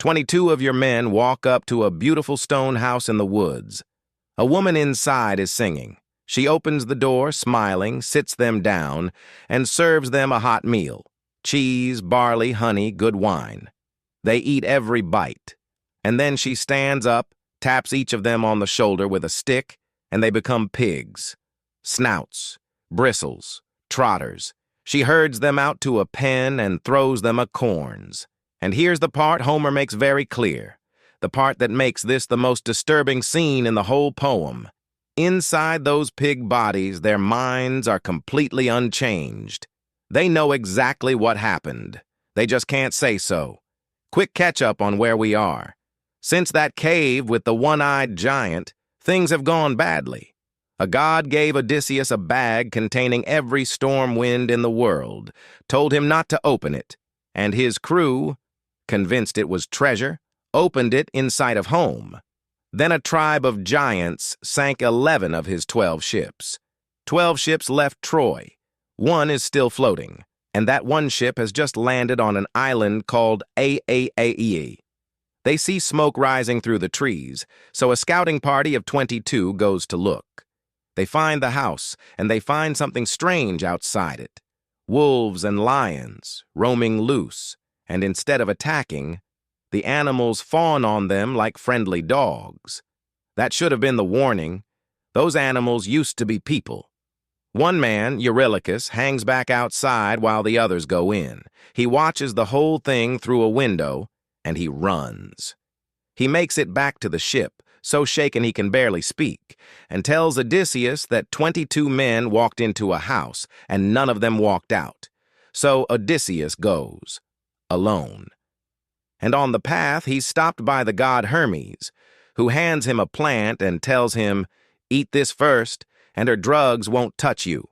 22 of your men walk up to a beautiful stone house in the woods. A woman inside is singing. She opens the door, smiling, sits them down, and serves them a hot meal. Cheese, barley, honey, good wine. They eat every bite. And then she stands up, taps each of them on the shoulder with a stick, and they become pigs. Snouts, bristles, trotters. She herds them out to a pen and throws them a corns. And here's the part Homer makes very clear, the part that makes this the most disturbing scene in the whole poem. Inside those pig bodies, their minds are completely unchanged. They know exactly what happened. They just can't say so. Quick catch-up on where we are. Since that cave with the one-eyed giant, things have gone badly. A god gave Odysseus a bag containing every storm wind in the world, told him not to open it, and his crew, convinced it was treasure, opened it in sight of home. Then a tribe of giants sank 11 of his 12 ships. 12 ships left Troy. One is still floating, and that one ship has just landed on an island called Aeaea. They see smoke rising through the trees, so a scouting party of 22 goes to look. They find the house, and they find something strange outside it. Wolves and lions, roaming loose, and instead of attacking, the animals fawn on them like friendly dogs. That should have been the warning. Those animals used to be people. One man, Eurylochus, hangs back outside while the others go in. He watches the whole thing through a window, and he runs. He makes it back to the ship, so shaken he can barely speak, and tells Odysseus that 22 men walked into a house, and none of them walked out. So Odysseus goes, alone. And on the path, he's stopped by the god Hermes, who hands him a plant and tells him, "Eat this first, and her drugs won't touch you."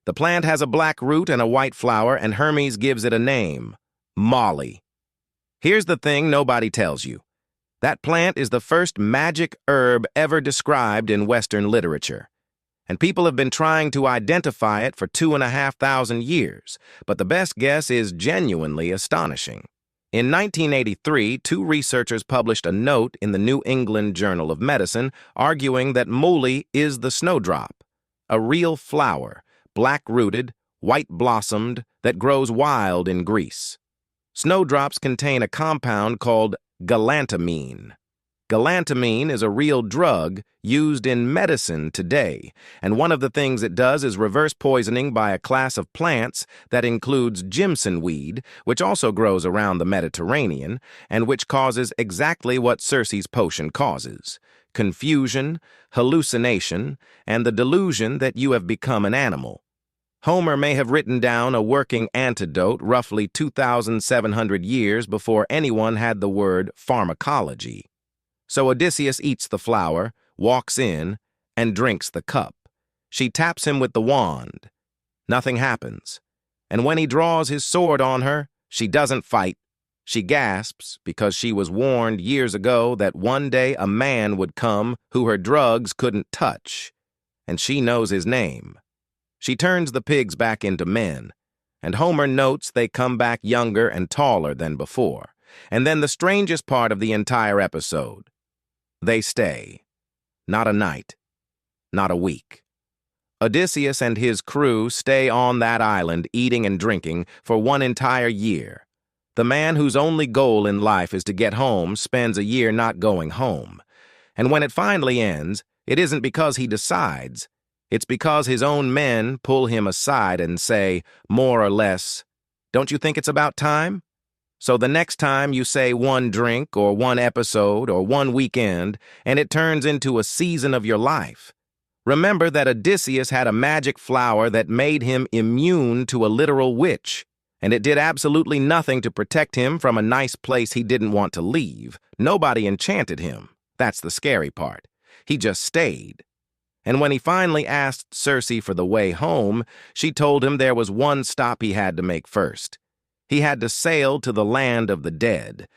The plant has a black root and a white flower, and Hermes gives it a name, moly. Here's the thing nobody tells you. That plant is the first magic herb ever described in Western literature. And people have been trying to identify it for 2,500 years, but the best guess is genuinely astonishing. In 1983, 2 researchers published a note in the New England Journal of Medicine arguing that moly is the snowdrop, a real flower, black-rooted, white-blossomed, that grows wild in Greece. Snowdrops contain a compound called galantamine. Galantamine is a real drug used in medicine today, and one of the things it does is reverse poisoning by a class of plants that includes Jimson weed, which also grows around the Mediterranean, and which causes exactly what Circe's potion causes: confusion, hallucination, and the delusion that you have become an animal. Homer may have written down a working antidote roughly 2,700 years before anyone had the word pharmacology. So Odysseus eats the flower, walks in, and drinks the cup. She taps him with the wand. Nothing happens. And when he draws his sword on her, she doesn't fight. She gasps because she was warned years ago that one day a man would come who her drugs couldn't touch. And she knows his name. She turns the pigs back into men, and Homer notes they come back younger and taller than before. And then the strangest part of the entire episode: they stay. Not a night. Not a week. Odysseus and his crew stay on that island eating and drinking for 1 entire year. The man whose only goal in life is to get home spends a year not going home. And when it finally ends, it isn't because he decides. It's because his own men pull him aside and say, more or less, "Don't you think it's about time?" So the next time you say one drink or one episode or one weekend, and it turns into a season of your life, remember that Odysseus had a magic flower that made him immune to a literal witch, and it did absolutely nothing to protect him from a nice place he didn't want to leave. Nobody enchanted him. That's the scary part. He just stayed. And when he finally asked Circe for the way home, she told him there was one stop he had to make first. He had to sail to the land of the dead.